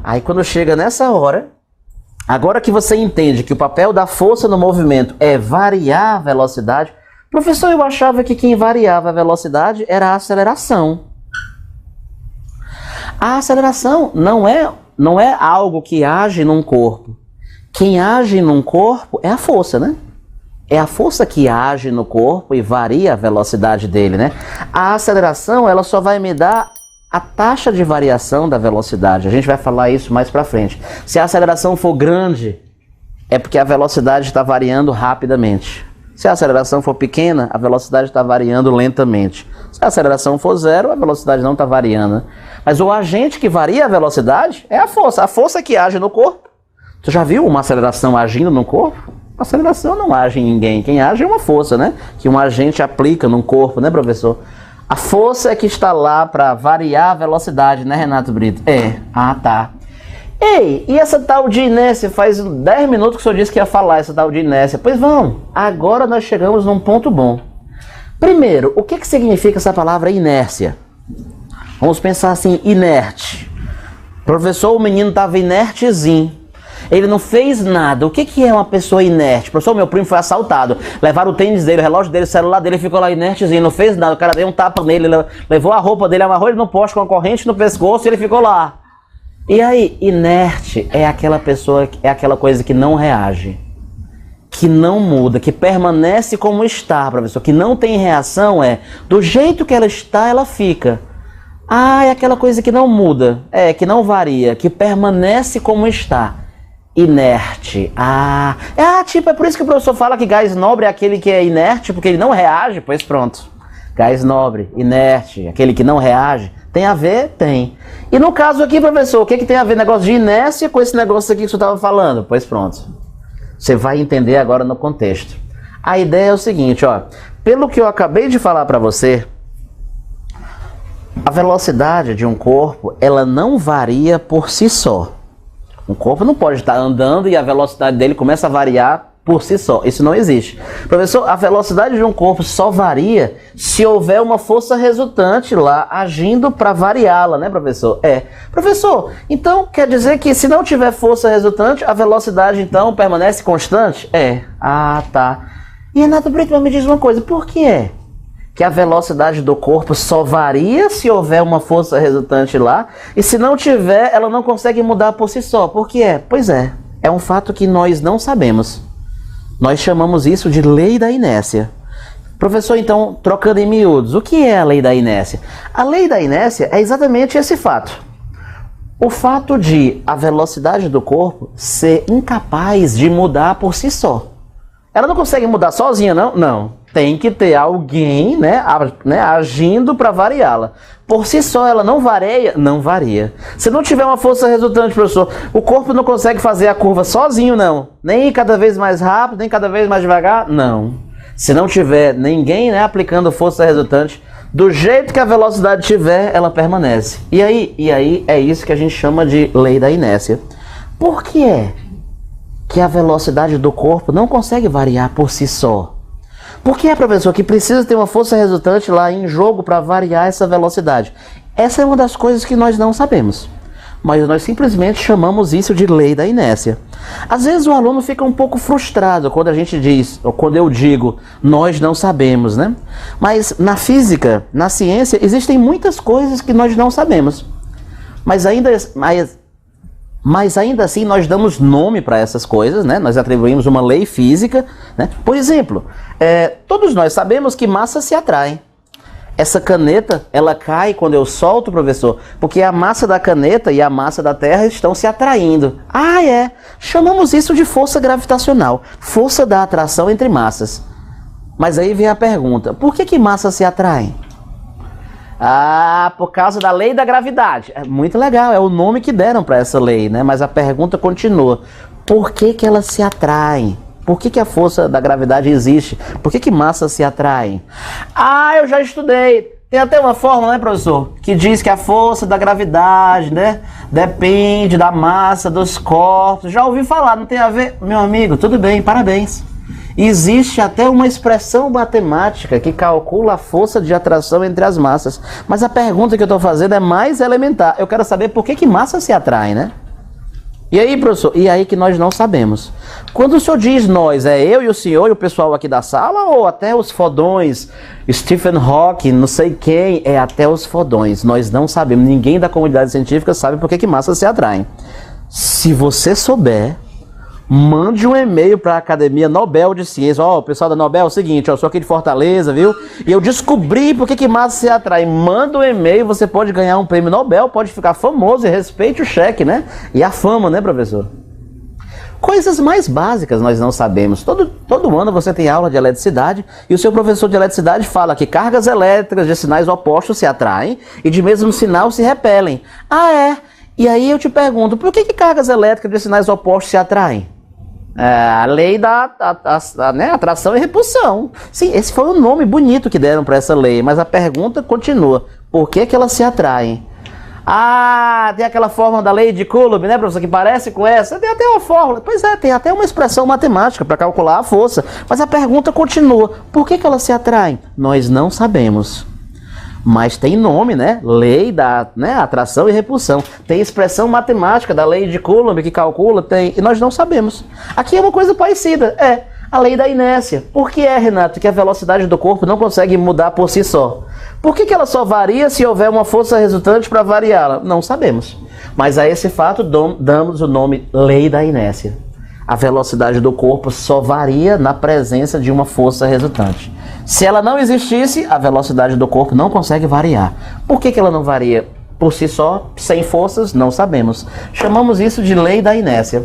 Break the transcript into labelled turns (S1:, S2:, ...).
S1: Aí quando chega nessa hora, agora que você entende que o papel da força no movimento é variar a velocidade, professor, eu achava que quem variava a velocidade era a aceleração. A aceleração não é algo que age num corpo. Quem age num corpo é a força, né? É a força que age no corpo e varia a velocidade dele, né? A aceleração, ela só vai me dar a taxa de variação da velocidade. A gente vai falar isso mais pra frente. Se a aceleração for grande, é porque a velocidade está variando rapidamente. Se a aceleração for pequena, a velocidade está variando lentamente. Se a aceleração for zero, a velocidade não está variando. Mas o agente que varia a velocidade é a força que age no corpo. Você já viu uma aceleração agindo no corpo? A aceleração não age em ninguém. Quem age é uma força, né? Que um agente aplica no corpo, né, professor? A força é que está lá para variar a velocidade, né, Renato Brito? É. Ah, tá. Ei, e essa tal de inércia? Faz 10 minutos que o senhor disse que ia falar essa tal de inércia. Pois vamos, agora nós chegamos num ponto bom. Primeiro, o que significa essa palavra inércia? Vamos pensar assim, inerte. Professor, o menino estava inertezinho. Ele não fez nada. O que é uma pessoa inerte? Professor, meu primo foi assaltado. Levaram o tênis dele, o relógio dele, o celular dele, ficou lá inertezinho, não fez nada. O cara deu um tapa nele, levou a roupa dele, amarrou ele no poste com a corrente no pescoço e ele ficou lá. E aí, inerte é aquela pessoa, é aquela coisa que não reage, que não muda, que permanece como está, professor, que não tem reação, do jeito que ela está, ela fica. Ah, é aquela coisa que não muda, que não varia, que permanece como está. Inerte. Tipo, é por isso que o professor fala que gás nobre é aquele que é inerte, porque ele não reage, pois pronto. Gás nobre, inerte, aquele que não reage. Tem a ver? Tem. E no caso aqui, professor, o que tem a ver negócio de inércia com esse negócio aqui que você estava falando? Pois pronto. Você vai entender agora no contexto. A ideia é o seguinte, ó. Pelo que eu acabei de falar para você, a velocidade de um corpo, ela não varia por si só. Um corpo não pode estar andando e a velocidade dele começa a variar por si só. Isso não existe. Professor, a velocidade de um corpo só varia se houver uma força resultante lá agindo para variá-la, né, professor? Professor, então quer dizer que se não tiver força resultante, a velocidade então permanece constante? Ah, tá. E Renato Brito, me diz uma coisa, por que é que a velocidade do corpo só varia se houver uma força resultante lá, e se não tiver, ela não consegue mudar por si só? Por que é? Pois é um fato que nós não sabemos. Nós chamamos isso de lei da inércia. Professor, então, trocando em miúdos, o que é a lei da inércia? A lei da inércia é exatamente esse fato. O fato de a velocidade do corpo ser incapaz de mudar por si só. Ela não consegue mudar sozinha, não? Não. Tem que ter alguém, né, agindo para variá-la. Por si só, ela não varia? Não varia. Se não tiver uma força resultante, professor, o corpo não consegue fazer a curva sozinho, não. Nem cada vez mais rápido, nem cada vez mais devagar, não. Se não tiver ninguém, né, aplicando força resultante, do jeito que a velocidade tiver, ela permanece. E aí é isso que a gente chama de lei da inércia. Por que é que a velocidade do corpo não consegue variar por si só? Por que é, professor, que precisa ter uma força resultante lá em jogo para variar essa velocidade? Essa é uma das coisas que nós não sabemos. Mas nós simplesmente chamamos isso de lei da inércia. Às vezes o aluno fica um pouco frustrado quando a gente diz, ou quando eu digo, nós não sabemos, né? Mas na física, na ciência, existem muitas coisas que nós não sabemos. Mas ainda assim nós damos nome para essas coisas, né? Nós atribuímos uma lei física, né? Por exemplo, todos nós sabemos que massa se atrai. Essa caneta, ela cai quando eu solto, professor, porque a massa da caneta e a massa da Terra estão se atraindo. Chamamos isso de força gravitacional, força da atração entre massas. Mas aí vem a pergunta, por que massas se atraem? Por causa da lei da gravidade. É muito legal, é o nome que deram para essa lei, né? Mas a pergunta continua. Por que elas se atraem? Por que a força da gravidade existe? Por que massas se atraem? Eu já estudei. Tem até uma fórmula, né, professor? Que diz que a força da gravidade, né, depende da massa dos corpos. Já ouvi falar, não tem a ver? Meu amigo, tudo bem, parabéns. Existe até uma expressão matemática que calcula a força de atração entre as massas. Mas a pergunta que eu estou fazendo é mais elementar. Eu quero saber por que massas se atraem, né? E aí, professor? E aí que nós não sabemos. Quando o senhor diz nós, é eu e o senhor e o pessoal aqui da sala, ou até os fodões, Stephen Hawking, não sei quem, é até os fodões. Nós não sabemos. Ninguém da comunidade científica sabe por que massas se atraem. Se você souber, mande um e-mail para a Academia Nobel de Ciências. Ó, pessoal da Nobel, é o seguinte, eu sou aqui de Fortaleza, viu? E eu descobri por que massa se atrai. Manda um e-mail, você pode ganhar um prêmio Nobel, pode ficar famoso e respeite o cheque, né? E a fama, né, professor? Coisas mais básicas nós não sabemos. Todo ano você tem aula de eletricidade e o seu professor de eletricidade fala que cargas elétricas de sinais opostos se atraem e de mesmo sinal se repelem. Ah, é? E aí eu te pergunto, por que cargas elétricas de sinais opostos se atraem? A lei da né, atração e repulsão. Sim, esse foi o nome bonito que deram para essa lei, mas a pergunta continua. Por que elas se atraem? Ah, tem aquela fórmula da lei de Coulomb, né, professor, que parece com essa. Tem até uma fórmula. Pois é, tem até uma expressão matemática para calcular a força. Mas a pergunta continua. Por que elas se atraem? Nós não sabemos. Mas tem nome, né? Lei da atração e repulsão. Tem expressão matemática da lei de Coulomb que calcula, tem, e nós não sabemos. Aqui é uma coisa parecida, a lei da inércia. Por que Renato, que a velocidade do corpo não consegue mudar por si só? Por que ela só varia se houver uma força resultante para variá-la? Não sabemos. Mas a esse fato damos o nome lei da inércia. A velocidade do corpo só varia na presença de uma força resultante. Se ela não existisse, a velocidade do corpo não consegue variar. Por que ela não varia por si só, sem forças? Não sabemos. Chamamos isso de lei da inércia.